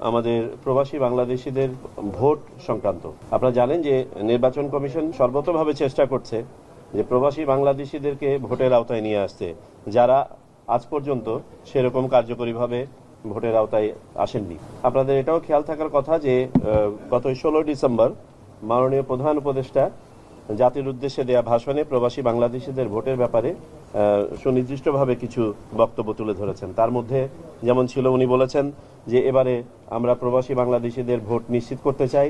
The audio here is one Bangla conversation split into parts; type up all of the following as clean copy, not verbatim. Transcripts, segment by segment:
আমাদের প্রবাসী বাংলাদেশিদের ভোট সংক্রান্ত। আপনারা জানেন যে নির্বাচন কমিশন সর্বতোভাবে চেষ্টা করছে যে প্রবাসী বাংলাদেশিদেরকে ভোটের আওতায় নিয়ে আসতে, যারা আজ পর্যন্ত সেরকম কার্যকরীভাবে ভোটের আওতায় আসেননি। আপনাদের এটাও খেয়াল থাকার কথা যে গত 16 ডিসেম্বর মাননীয় প্রধান উপদেষ্টা জাতির উদ্দেশ্যে দেয়া ভাষণে প্রবাসী বাংলাদেশিদের ভোটের ব্যাপারে সুনির্দিষ্টভাবে কিছু বক্তব্য তুলে ধরেছেন। তার মধ্যে যেমন ছিল, উনি বলেছেন যে এবারে আমরা প্রবাসী বাংলাদেশিদের ভোট নিশ্চিত করতে চাই,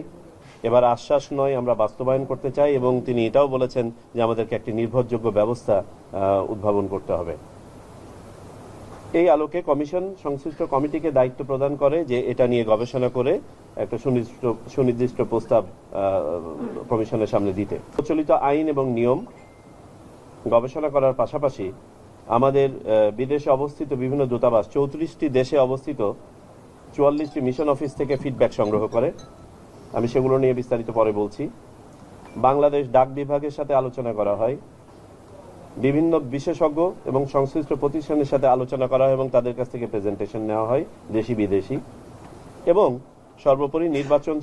এবার আশ্বাস নয় আমরা বাস্তবায়ন করতে চাই, এবং তিনি এটাও বলেছেন যে আমাদেরকে একটি নির্ভরযোগ্য ব্যবস্থা উদ্ভাবন করতে হবে। এই আলোকে কমিশন সংশ্লিষ্ট কমিটিকে দায়িত্ব প্রদান করে যে এটা নিয়ে গবেষণা করে একটা সুনির্দিষ্ট প্রস্তাব কমিশনের সামনে দিতে। প্রচলিত আইন এবং নিয়ম গবেষণা করার পাশাপাশি আমাদের বিদেশে অবস্থিত বিভিন্ন দূতাবাস 34টি দেশে অবস্থিত 44টি মিশন অফিস থেকে ফিডব্যাক সংগ্রহ করে। আমি সেগুলো নিয়ে বিস্তারিত পরে বলছি। বাংলাদেশ ডাক বিভাগের সাথে আলোচনা করা হয়, বিভিন্ন বিশেষজ্ঞ এবং সংশ্লিষ্ট প্রতিষ্ঠানের সাথে আলোচনা করা হয় এবং তাদের কাছ থেকে প্রেজেন্টেশন নেওয়া হয়, দেশি বিদেশি। এবং সর্বোপরি নির্বাচন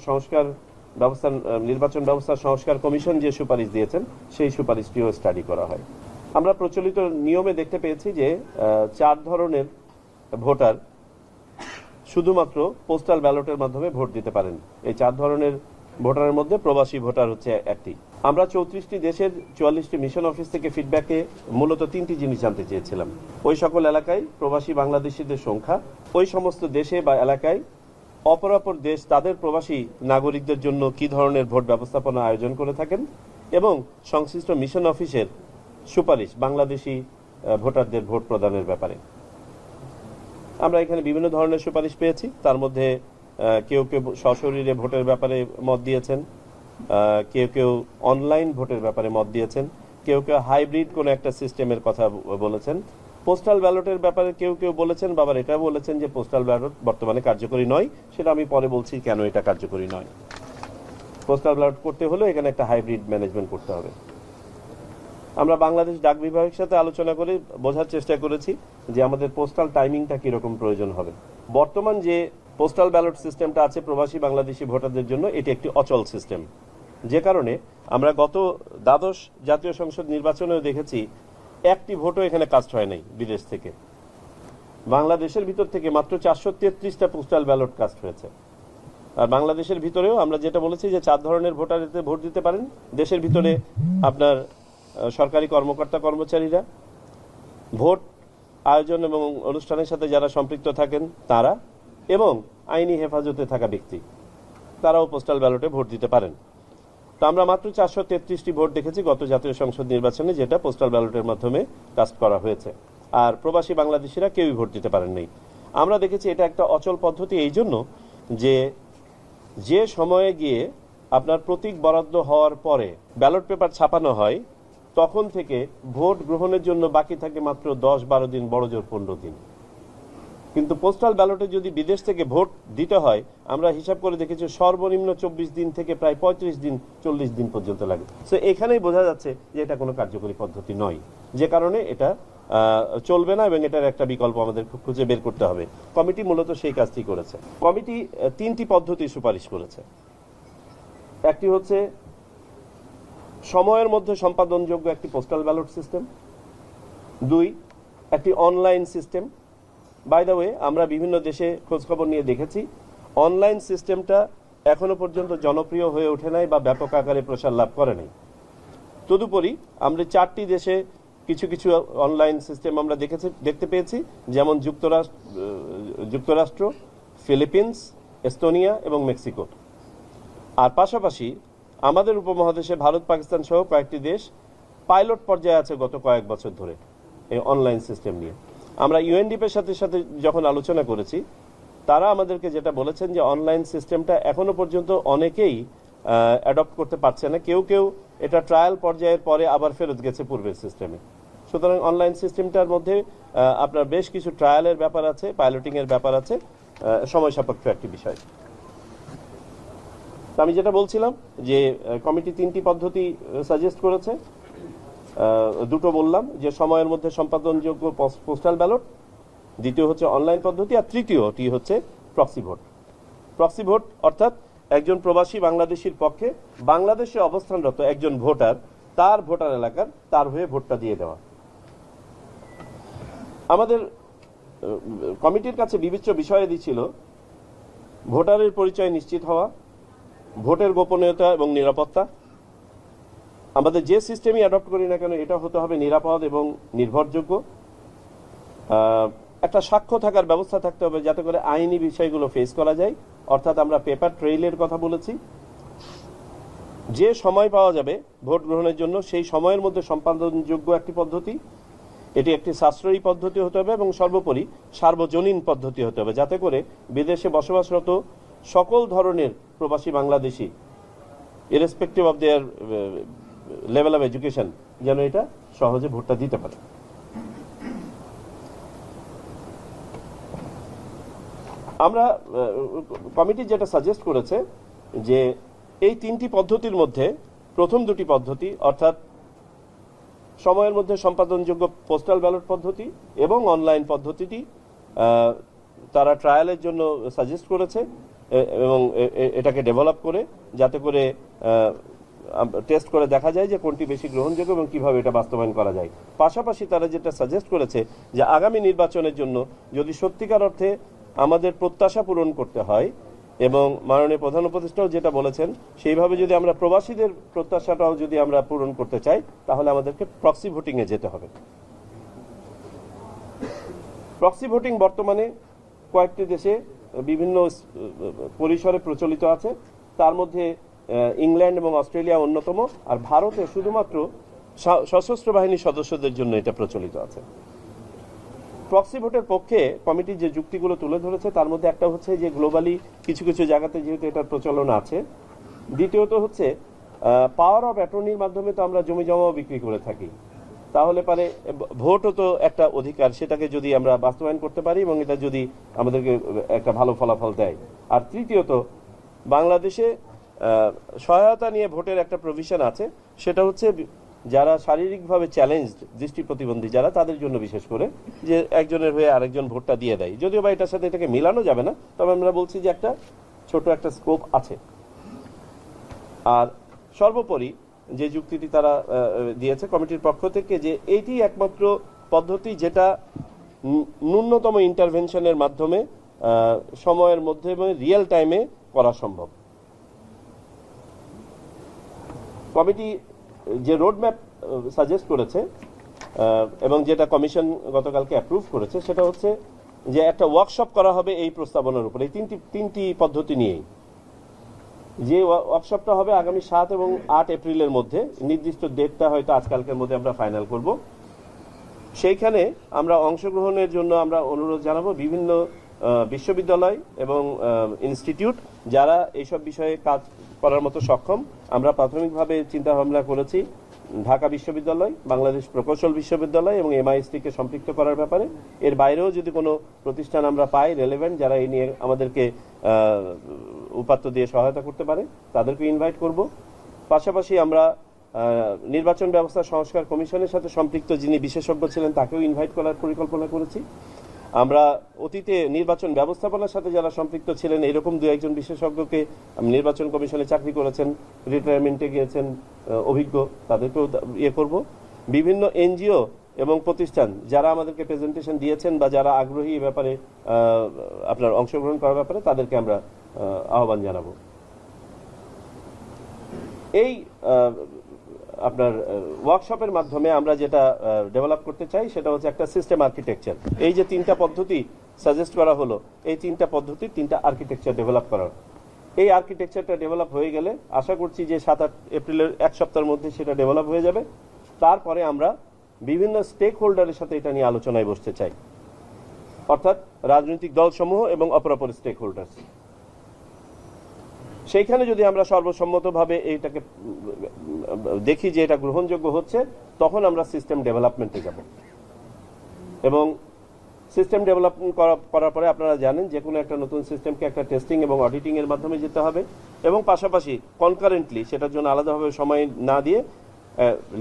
ব্যবস্থা সংস্কার কমিশন যে সুপারিশ দিয়েছেন সেই সুপারিশটিও স্টাডি করা হয়। আমরা প্রচলিত নিয়মে দেখতে পেয়েছি যে 4 ধরনের ভোটার শুধুমাত্র পোস্টাল ব্যালটের মাধ্যমে ভোট দিতে পারেন। এই 4 ধরনের ভোটারের মধ্যে প্রবাসী ভোটার হচ্ছে একটি। আমরা 34টি দেশের 44টি মিশন অফিস থেকে ফিডব্যাকে মূলত 3টি জিনিস জানতে চেয়েছিলাম। ওই সকল এলাকায় প্রবাসী বাংলাদেশিদের সংখ্যা, ওই সমস্ত দেশে বা এলাকায় অপরাপর দেশ তাদের প্রবাসী নাগরিকদের জন্য কি ধরনের ভোট ব্যবস্থাপনা আয়োজন করে থাকেন, এবং সংশ্লিষ্ট মিশন অফিসের সুপারিশ বাংলাদেশি ভোটারদের ভোট প্রদানের ব্যাপারে। আমরা এখানে বিভিন্ন ধরনের সুপারিশ পেয়েছি। তার মধ্যে কেউ কেউ সশরীরে ভোটের ব্যাপারে মত দিয়েছেন, কেউ কেউ অনলাইন ভোটের ব্যাপারে মত দিয়েছেন, কেউ কেউ হাইব্রিড কোনো একটা সিস্টেমের কথা বলেছেন। পোস্টাল ব্যালটের ব্যাপারে কেউ কেউ বলেছেন, বাবার এটা বলেছেন যে পোস্টাল ব্যালট বর্তমানে কার্যকরী নয়। সেটা আমি পরে বলছি কেন এটা কার্যকরী নয়। পোস্টাল ব্যালট করতে হলে এখানে একটা হাইব্রিড ম্যানেজমেন্ট করতে হবে। আমরা বাংলাদেশ ডাক বিভাগের সাথে আলোচনা করে বোঝার চেষ্টা করেছি যে আমাদের পোস্টাল টাইমিংটা কিরকম প্রয়োজন হবে। বর্তমান যে পোস্টাল ব্যালট সিস্টেমটা আছে প্রবাসী বাংলাদেশি ভোটারদের জন্য, এটি একটি অচল সিস্টেম, যে কারণে আমরা গত দ্বাদশ জাতীয় সংসদ নির্বাচনেও দেখেছি একটি ভোটও এখানে কাস্ট হয় নাই বিদেশ থেকে। বাংলাদেশের ভিতর থেকে মাত্র 433টা পোস্টাল ব্যালট কাস্ট হয়েছে। আর বাংলাদেশের ভিতরেও আমরা যেটা বলেছি যে 4 ধরনের ভোটার এতে ভোট দিতে পারেন। দেশের ভিতরে আপনার সরকারি কর্মকর্তা কর্মচারীরা, ভোট আয়োজন এবং অনুষ্ঠানের সাথে যারা সম্পৃক্ত থাকেন তারা, এবং আইনি হেফাজতে থাকা ব্যক্তি, তারাও পোস্টাল ব্যালটে ভোট দিতে পারেন। তো আমরা মাত্র 433টি ভোট দেখেছি গত জাতীয় সংসদ নির্বাচনে, যেটা পোস্টাল ব্যালটের মাধ্যমে কাস্ট করা হয়েছে। আর প্রবাসী বাংলাদেশিরা কেউই ভোট দিতে পারেন নাই। আমরা দেখেছি এটা একটা অচল পদ্ধতি এই জন্য যে সময়ে গিয়ে আপনার প্রতীক বরাদ্দ হওয়ার পরে ব্যালট পেপার ছাপানো হয়, তখন থেকে ভোট গ্রহণের জন্য বাকি থাকে মাত্র 10-12 দিন, বড় জোর 15 দিন। কিন্তু পোস্টাল ব্যালটে যদি বিদেশ থেকে ভোট দিতে হয়, আমরা হিসাব করে দেখেছি সর্বনিম্ন 24 দিন থেকে প্রায় 35 দিন 40 দিন পর্যন্ত লাগে। সো এখানেই বোঝা যাচ্ছে যে এটা কোনো কার্যকরী পদ্ধতি নয়, যে কারণে এটা চলবে না এবং এটার একটা বিকল্প আমাদের খুঁজে বের করতে হবে। কমিটি মূলত সেই কাজটি করেছে। কমিটি 3টি পদ্ধতি সুপারিশ করেছে। একটি হচ্ছে সময়ের মধ্যে সম্পাদনযোগ্য একটি পোস্টাল ব্যালট সিস্টেম। 2, একটি online system. By the way, আমরা বিভিন্ন দেশে খোঁজখবর নিয়ে দেখেছি অনলাইন সিস্টেমটা এখনো পর্যন্ত জনপ্রিয় হয়ে ওঠে নাই বা ব্যাপক আকারে প্রসার লাভ করে নাই। তদুপরি আমরা 4টি দেশে কিছু কিছু অনলাইন সিস্টেম আমরা দেখতে পেয়েছি, যেমন যুক্তরাষ্ট্র, ফিলিপিন্স, এস্তোনিয়া এবং মেক্সিকো। আর পাশাপাশি আমাদের উপমহাদেশে ভারত, পাকিস্তান সহ কয়েকটি দেশ পাইলট পর্যায়ে আছে গত কয়েক বছর ধরে এই অনলাইন সিস্টেম নিয়ে। আমরা ইউএনডিপির সাথে যখন আলোচনা করেছি, তারা আমাদেরকে যেটা বলেছেন যে অনলাইন সিস্টেমটা এখনো পর্যন্ত অনেকেই অ্যাডপ্ট করতে পারছে না। কেউ কেউ এটা ট্রায়াল পর্যায়ের পরে আবার ফেরত গেছে পূর্বের সিস্টেমে। সুতরাং অনলাইন সিস্টেমটার মধ্যে আপনার বেশ কিছু ট্রায়ালের ব্যাপার আছে, পাইলটিং এর ব্যাপার আছে, সময় সাপেক্ষ একটি বিষয়। আমি যেটা বলছিলাম যে কমিটি 3টি পদ্ধতি সাজেস্ট করেছে। 2টো বললাম যে সময়ের মধ্যে সম্পাদনযোগ্য পোস্টাল ব্যালট, দ্বিতীয় হচ্ছে অনলাইন পদ্ধতি, আর তৃতীয়টি হচ্ছে প্রক্সি ভোট। প্রক্সি ভোট অর্থাৎ একজন প্রবাসী বাংলাদেশির পক্ষে বাংলাদেশে অবস্থানরত একজন ভোটার তার ভোটার এলাকার তার হয়ে ভোটটা দিয়ে দেওয়া। আমাদের কমিটির কাছে বিবেচ্য বিষয়াদি ছিল ভোটারের পরিচয় নিশ্চিত হওয়া, ভোটের গোপনীয়তা এবং নিরাপত্তা। আমাদের যে সিস্টেমই অ্যাডপ্ট করি না কেন এটা হতে হবে নিরাপদ এবং নির্ভরযোগ্য। একটা সাক্ষ্য থাকার ব্যবস্থা থাকতে হবে যাতে করে আইনি বিষয়গুলো ফেস করা যায়, অর্থাৎ আমরা পেপার ট্রেইলের কথা বলেছি। যে সময় পাওয়া যাবে ভোট গ্রহণের জন্য সেই সময়ের মধ্যে সম্পাদনযোগ্য একটি পদ্ধতি, এটি একটি সাশ্রয়ী পদ্ধতি হতে হবে এবং সর্বোপরি সার্বজনীন পদ্ধতি হতে হবে যাতে করে বিদেশে বসবাসরত সকল ধরনের প্রবাসী Bangladeshi irrespective of their level of education যেন এটা সহজে ভোটটা দিতে পারে। আমরা কমিটি যেটা সাজেস্ট করেছে যে এই তিনটি পদ্ধতির মধ্যে প্রথম দুটি পদ্ধতি অর্থাৎ সময়ের মধ্যে সম্পাদনযোগ্য পোস্টাল ব্যালট পদ্ধতি এবং অনলাইন পদ্ধতিটি তারা ট্রায়ালের জন্য সাজেস্ট করেছে এবং এটাকে ডেভেলপ করে যাতে করে টেস্ট করে দেখা যায় যে কোনটি বেশি গ্রহণযোগ্য এবং কিভাবে এটা বাস্তবায়ন করা যায়। পাশাপাশি তারা যেটা সাজেস্ট করেছে যে আগামী নির্বাচনের জন্য যদি সত্যিকার অর্থে আমাদের প্রত্যাশা পূরণ করতে হয় এবং মাননীয় প্রধান উপদেষ্টাও যেটা বলেছেন সেইভাবে যদি আমরা প্রবাসীদের প্রত্যাশাটাও যদি আমরা পূরণ করতে চাই তাহলে আমাদেরকে প্রক্সি ভোটিং এ যেতে হবে। প্রক্সি ভোটিং বর্তমানে কয়েকটি দেশে বিভিন্ন পরিসরে প্রচলিত আছে, তার মধ্যে ইংল্যান্ড এবং অস্ট্রেলিয়া অন্যতম, আর ভারতে শুধুমাত্র সশস্ত্র বাহিনীর সদস্যদের জন্য এটা প্রচলিত আছে। প্রক্সি ভোটের পক্ষে কমিটি যে যুক্তিগুলো তুলে ধরেছে তার মধ্যে একটা হচ্ছে যে গ্লোবালি কিছু কিছু জায়গাতে যেহেতু এটার প্রচলন আছে, দ্বিতীয়ত হচ্ছে পাওয়ার অফ অ্যাটর্নির মাধ্যমে তো আমরা জমি জমাও বিক্রি করে থাকি, তাহলে পারে ভোটও তো একটা অধিকার, সেটাকে যদি আমরা বাস্তবায়ন করতে পারি এবং এটা যদি আমাদেরকে একটা ভালো ফলাফল দেয়। আর তৃতীয়ত বাংলাদেশে সহায়তা নিয়ে ভোটের একটা প্রভিশন আছে, সেটা হচ্ছে যারা শারীরিকভাবে চ্যালেঞ্জড দৃষ্টি প্রতিবন্ধী যারা তাদের জন্য বিশেষ করে যে একজনের হয়ে আরেকজন ভোটটা দিয়ে দেয়, যদিও বা এটার সাথে এটাকে মিলানো যাবে না, তবে আমরা বলছি যে একটা ছোট একটা স্কোপ আছে। আর সর্বোপরি যে যুক্তিটি তারা দিয়েছে কমিটির পক্ষ থেকে যে এইটি একমাত্র পদ্ধতি যেটা ন্যূনতম ইন্টারভেনশনের মাধ্যমে সময়ের মধ্যে রিয়েল টাইমে করা সম্ভব। কমিটি যে রোডম্যাপ সাজেস্ট করেছে এবং যেটা কমিশন গতকালকে অ্যাপ্রুভ করেছে সেটা হচ্ছে যে একটা ওয়ার্কশপ করা হবে এই প্রস্তাবনার উপরে, এই তিনটি পদ্ধতি নিয়েই। যে ওয়ার্কশপটা হবে আগামী 7 এবং 8 এপ্রিলের মধ্যে, নির্দিষ্ট ডেটটা হয়তো আজকালকের মধ্যে আমরা ফাইনাল করব। সেইখানে আমরা অংশগ্রহণের জন্য আমরা অনুরোধ জানাবো বিভিন্ন বিশ্ববিদ্যালয় এবং ইনস্টিটিউট যারা এইসব বিষয়ে কাজ করার মতো সক্ষম। আমরা প্রাথমিকভাবে চিন্তা ভাবনা করেছি ঢাকা বিশ্ববিদ্যালয়, বাংলাদেশ প্রকৌশল বিশ্ববিদ্যালয় এবং MIST-কে সম্পৃক্ত করার ব্যাপারে। এর বাইরেও যদি কোনো প্রতিষ্ঠান আমরা পাই রেলেভেন্ট যারা এই নিয়ে আমাদেরকে উপাত্ত দিয়ে সহায়তা করতে পারে তাদেরকে ইনভাইট করব। পাশাপাশি আমরা নির্বাচন ব্যবস্থা সংস্কার কমিশনের সাথে সম্পৃক্ত যিনি বিশেষজ্ঞ ছিলেন তাকেও ইনভাইট করার পরিকল্পনা করেছি। আমরা অতীতে নির্বাচন ব্যবস্থাপনার সাথে যারা সম্পৃক্ত ছিলেন এরকম দু একজন বিশেষজ্ঞকে নির্বাচন কমিশনে চাকরি করেছেন, রিটায়ারমেন্টে গিয়েছেন অভিজ্ঞ, তাদেরকেও করব। বিভিন্ন NGO এবং প্রতিষ্ঠান যারা আমাদেরকে প্রেজেন্টেশন দিয়েছেন বা যারা আগ্রহী এই ব্যাপারে আপনার অংশগ্রহণ করার ব্যাপারে তাদেরকে আমরা আহ্বান জানাবো। এই আপনার ওয়ার্কশপের মাধ্যমে আমরা যেটা ডেভেলপ করতে চাই সেটা হচ্ছে একটা সিস্টেম আর্কিটেকচার। এই যে তিনটা পদ্ধতি সাজেস্ট করা হলো, এই তিনটা পদ্ধতির তিনটা আর্কিটেকচার ডেভেলপ করার। এই আর্কিটেকচারটা ডেভেলপ হয়ে গেলে আশা করছি যে 7-8 এপ্রিলের এক সপ্তাহের মধ্যে সেটা ডেভেলপ হয়ে যাবে। তারপরে আমরা বিভিন্ন স্টেক হোল্ডারের সাথে এটা নিয়ে আলোচনায় বসতে চাই, অর্থাৎ রাজনৈতিক দলসমূহ এবং অপরাপর স্টেক হোল্ডার। সেইখানে যদি আমরা সর্বসম্মতভাবে এইটাকে দেখি যে এটা গ্রহণযোগ্য হচ্ছে, তখন আমরা সিস্টেম ডেভেলপমেন্টে যাব। এবং সিস্টেম ডেভেলপমেন্ট করার পরে আপনারা জানেন যে কোনো একটা নতুন সিস্টেমকে একটা টেস্টিং এবং অডিটিং এর মাধ্যমে যেতে হবে এবং পাশাপাশি কনকারেন্টলি সেটার জন্য আলাদাভাবে সময় না দিয়ে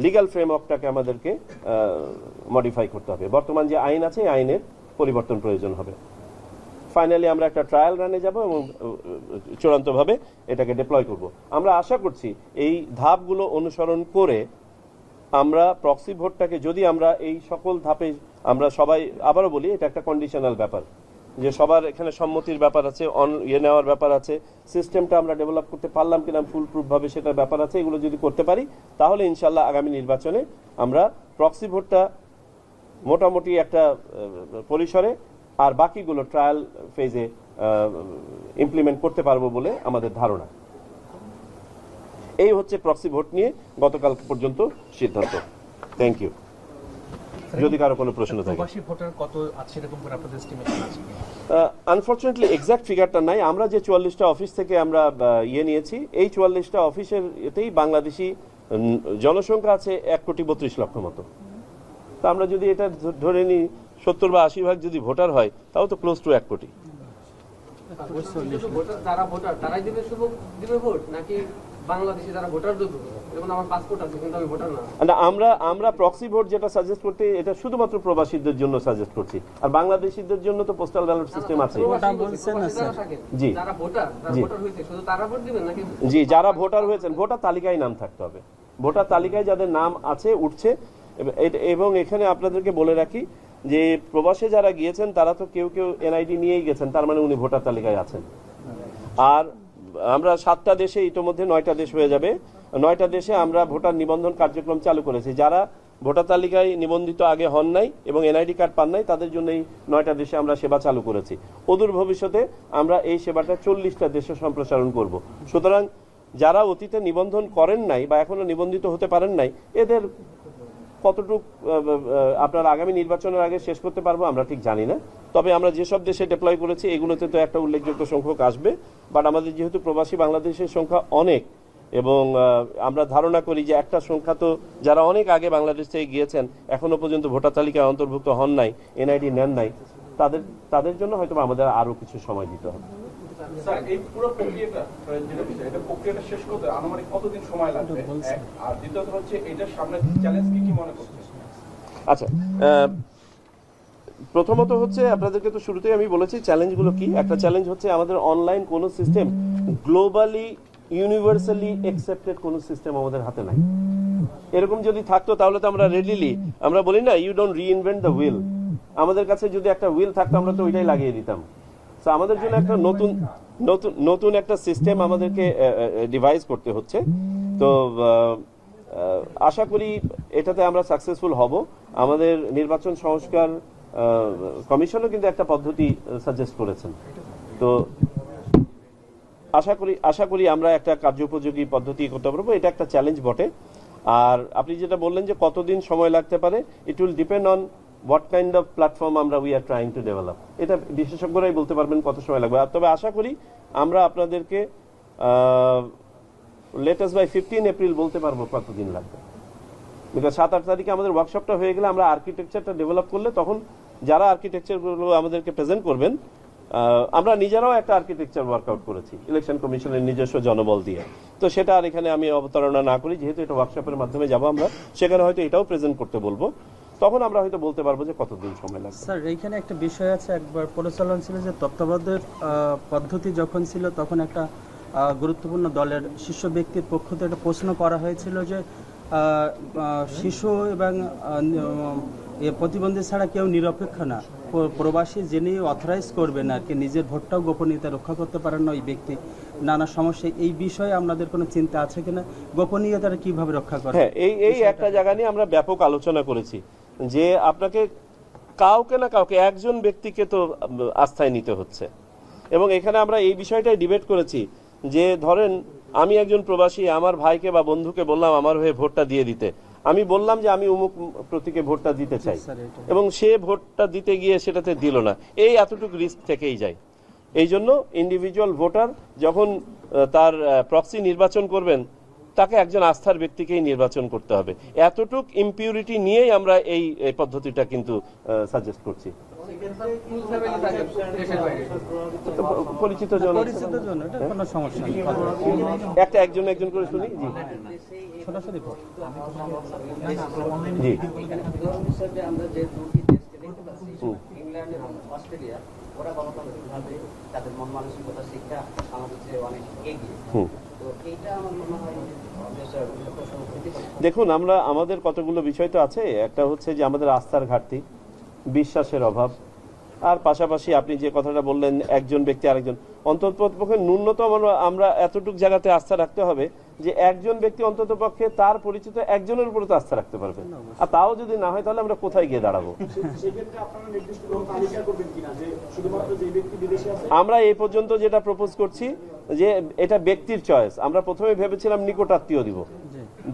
লিগ্যাল ফ্রেমওয়ার্কটাকে আমাদেরকে মডিফাই করতে হবে। বর্তমান যে আইন আছে এই আইনের পরিবর্তন প্রয়োজন হবে। ফাইনালি আমরা একটা ট্রায়াল রানে যাব এবং চূড়ান্তভাবে এটাকে ডিপ্লয় করব। আমরা আশা করছি এই ধাপগুলো অনুসরণ করে আমরা প্রক্সি ভোটটাকে, যদি আমরা এই সকল ধাপে আমরা সবাই, আবারও বলি এটা একটা কন্ডিশনাল ব্যাপার, যে সবার এখানে সম্মতির ব্যাপার আছে, নেওয়ার ব্যাপার আছে, সিস্টেমটা আমরা ডেভেলপ করতে পারলাম কিনা ফুল প্রুফভাবে সেটার ব্যাপার আছে। এগুলো যদি করতে পারি তাহলে ইনশাল্লাহ আগামী নির্বাচনে আমরা প্রক্সি ভোটটা মোটামুটি একটা পরিসরে আর বাকিগুলো ট্রায়াল ফেজে ইমপ্লিমেন্ট করতে পারবো বলে আমাদের ধারণা। এই হচ্ছে প্রক্সি ভোট নিয়ে গতকাল পর্যন্ত সিদ্ধান্ত। Thank you. যদি কারো কোনো প্রশ্ন থাকে। আনফরচুনেটলি এক্সাক্ট ফিগারটা নাই। আমরা যে 44টা অফিস থেকে আমরা নিয়েছি, এই 44টা অফিসের এতেই বাংলাদেশি জনসংখ্যা আছে 1,32,00,000 মতো। তা আমরা যদি এটা ধরে নিই 70 বা 80 ভাগ যদি ভোটার হয়, তাও তো ক্লোজ টু 1 কোটি। যারা ভোটার তারাই দিবে শুধু দিবে ভোট, নাকি বাংলাদেশি যারা ভোটার দেবে? যেমন আমার পাসপোর্ট আছে কিন্তু আমি ভোটার না। আমরা প্রক্সি ভোট যেটা সাজেস্ট করতে, এটা শুধুমাত্র প্রবাসীদের জন্য সাজেস্ট করছি, আর বাংলাদেশিদের জন্য তো পোস্টাল ব্যালট সিস্টেম আছে। জি, যারা ভোটার হয়েছে শুধু তারা ভোট দিবেন নাকি? জি, যারা ভোটার হয়েছেন, ভোটার তালিকায় নাম থাকতে হবে। ভোটার তালিকায় যাদের নাম আছে, উঠছে। এবং এখানে আপনাদেরকে বলে রাখি যে প্রবাসে যারা গিয়েছেন তারা তো কেউ কেউ এনআইডি নিয়েই গেছেন, তার মানে উনি ভোটার তালিকায় আছেন। আর আমরা 7টা দেশে, ইতোমধ্যে 9টা দেশ হয়ে যাবে, 9টা দেশে আমরা ভোটার নিবন্ধন কার্যক্রম চালু করেছি। যারা ভোটার তালিকায় নিবন্ধিত আগে হন নাই এবং এনআইডি কার্ড পান নাই, তাদের জন্য এই 9টা দেশে আমরা সেবা চালু করেছি। অদূর ভবিষ্যতে আমরা এই সেবাটা 40টা দেশে সম্প্রসারণ করব। সুতরাং যারা অতীতে নিবন্ধন করেন নাই বা এখনো নিবন্ধিত হতে পারেন নাই, এদের কতটুকু আপনার আগামী নির্বাচনের আগে শেষ করতে পারবো আমরা ঠিক জানি না। তবে আমরা যেসব দেশে ডিপ্লয় করেছি এগুলোতে তো একটা উল্লেখযোগ্য সংখ্যক আসবে। বাট আমাদের যেহেতু প্রবাসী বাংলাদেশের সংখ্যা অনেক, এবং আমরা ধারণা করি যে একটা সংখ্যা তো যারা অনেক আগে বাংলাদেশ থেকে গিয়েছেন, এখনো পর্যন্ত ভোটার তালিকায় অন্তর্ভুক্ত হন নাই, এনআইডি নেন নাই, তাদের জন্য হয়তো আমাদের আরো কিছু সময় দিতে হবে। এই পুরো প্রক্রিয়াটা শেষ করতে আনুমানিক কতদিন সময় লাগবে? আর দ্বিতীয়ত হচ্ছে এটার সামনে চ্যালেঞ্জ কি মনে করছেন? আচ্ছা, প্রথমত হচ্ছে আপনাদেরকে তো শুরুতেই আমি বলেছি চ্যালেঞ্জগুলো কি। একটা চ্যালেঞ্জ হচ্ছে আমাদের অনলাইন কোনো সিস্টেম, গ্লোবালি ইউনিভার্সালি অ্যাকসেপ্টেড কোনো সিস্টেম আমাদের হাতে নাই। এরকম যদি থাকতো তাহলে তো আমরা রেডিলি, আমরা বলি না you don't reinvent the wheel, আমাদের কাছে যদি একটা হুইল থাকতো আমরা তো ওইটাই লাগিয়ে দিতাম। তো আমাদের জন্য একটা নতুন একটা সিস্টেম আমাদেরকে ডিভাইস করতে হচ্ছে। তো আশা করি এটাতে আমরা সাকসেসফুল হব। আমাদের নির্বাচন সংস্কার কমিশনও কিন্তু একটা পদ্ধতি সাজেস্ট করেছেন। তো আশা করি আমরা একটা কার্যোপযোগী পদ্ধতি করতে পারবো। এটা একটা চ্যালেঞ্জ বটে। আর আপনি যেটা বললেন যে কতদিন সময় লাগতে পারে, it will depend on what kind of platform আমরা we are trying to develop. এটা বিশেষজ্ঞরাই বলতে পারবেন কত সময় লাগবে। তবে আশা করি আমরা আপনাদেরকে লেটেস্ট বাই 15 এপ্রিল বলতে পারবো কতদিন লাগবে। বিকজ 7-8 তারিখে আমাদের ওয়ার্কশপটা হয়ে গেলে, আমরা আর্কিটেকচারটা ডেভেলপ করলে, তখন যারা আর্কিটেকচারগুলো আমাদেরকে প্রেজেন্ট করবেন, আমরা নিজেরাও একটা আর্কিটেকচার ওয়ার্কআউট করেছি ইলেকশন কমিশনের নিজস্ব জনবল দিয়ে। তো সেটা আর এখানে আমি অবতারণা না করি, যেহেতু এটা ওয়ার্কশপের মাধ্যমে যাবো আমরা, সেখানে হয়তো এটাও প্রেজেন্ট করতে বলবো, তখন আমরা হয়তো বলতে পারবো যে কতদিন সময় লাগবে। স্যার, এইখানে একটা বিষয় আছে, একবার পরিচালন ছিল যে তত্ত্বাবধায়ক পদ্ধতি যখন ছিল তখন একটা গুরুত্বপূর্ণ দলের শীর্ষ ব্যক্তির পক্ষ থেকে একটা প্রশ্ন করা হয়েছিল যে শিশু এবং প্রতিবন্ধী ছাড়া কেউ নিরপেক্ষ না, প্রবাসী যিনি অথরাইজ করবেন আর কি, নিজের ভোটটাও গোপনীয়তা রক্ষা করতে পারেন না ওই ব্যক্তি, নানা সমস্যা। এই বিষয়ে আপনাদের কোনো চিন্তা আছে কিনা, গোপনীয়তাটা কিভাবে রক্ষা করে? হ্যাঁ, এই একটা জায়গা নিয়ে আমরা ব্যাপক আলোচনা করেছি যে আপনাকে কাউকে না কাউকে, একজন ব্যক্তিকে তো আস্থায় নিতে হচ্ছে। এবং এখানে আমরা এই বিষয়টাই ডিবেট করেছি যে ধরেন আমি একজন প্রবাসী, আমার ভাইকে বা বন্ধুকে বললাম আমার হয়ে ভোটটা দিয়ে দিতে, আমি বললাম যে আমি অমুক প্রতীকে ভোটটা দিতে চাই, এবং সে ভোটটা দিতে গিয়ে সেটাতে দিল না, এই এতটুকু রিস্ক থেকেই যায়। এই জন্য ইন্ডিভিজুয়াল ভোটার যখন তার প্রক্সি নির্বাচন করবেন, তাকে একজন আস্থার ব্যক্তিকেই নির্বাচন করতে হবে। এতটুক ইম্পিউরিটি নিয়েই আমরা এই পদ্ধতিটা কিন্তু সাজেস্ট করছি। পরিচিত জন কোনো সমস্যা নেই, একজন করে শুনি। জি, সরাসরি ভোট। জি, আমরা যে দুটি দেশকে দেখতে পাচ্ছি, ইংল্যান্ড এবং অস্ট্রেলিয়া, ওরা গণতান্ত্রিকভাবে তাদের মন মানসিকতা শিক্ষা আমাদের চেয়ে অনেক এগিয়ে। তো এইটা আমার মনে হয় দেশের প্রশ্ন হতে পারে। দেখুন, আমাদের কতগুলো বিষয় তো আছে। একটা হচ্ছে যে আমাদের আস্থার ঘাটতি, বিশ্বাসের অভাব, আর পাশাপাশি আপনি যে কথাটা বললেন একজন ব্যক্তি আরেকজন, অন্ততপক্ষে ন্যূনতম আমরা এতটুকু জায়গাতে আস্থা রাখতে হবে যে একজন ব্যক্তি অন্ততপক্ষে তার পরিচিত একজনের উপরে তো আস্থা রাখতে পারবে। আর তাও যদি না হয় তাহলে আমরা কোথায় গিয়ে দাঁড়াবো? আমরা এই পর্যন্ত যেটা প্রপোজ করছি যে এটা ব্যক্তির চয়েস। আমরা প্রথমে ভেবেছিলাম নিকটাত্মীয় দিব,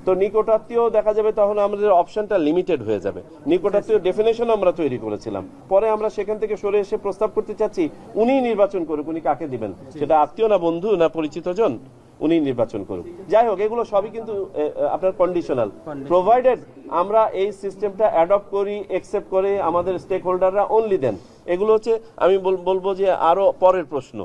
তো নিকটাত্মীয় দেখা যাবে তখন আমাদের অপশনটা লিমিটেড হয়ে যাবে। নিকটাত্মীয় ডেফিনেশন আমরা তৈরি করেছিলাম, পরে আমরা সেখান থেকে সরে এসে প্রস্তাব করতে চাচ্ছি উনি নির্বাচন করুক, উনি কাকে দিবেন, সেটা আত্মীয় না বন্ধু না পরিচিত জন, উনি নির্বাচন করুক। যাই হোক, এগুলো সবই কিন্তু আপনার কন্ডিশনাল, প্রোভাইডেড আমরা এই সিস্টেমটা অ্যাডপ্ট করি, একসেপ্ট করে আমাদের স্টেক হোল্ডাররা অনলি দেন। এগুলো হচ্ছে আমি বলবো যে আরো পরের প্রশ্ন।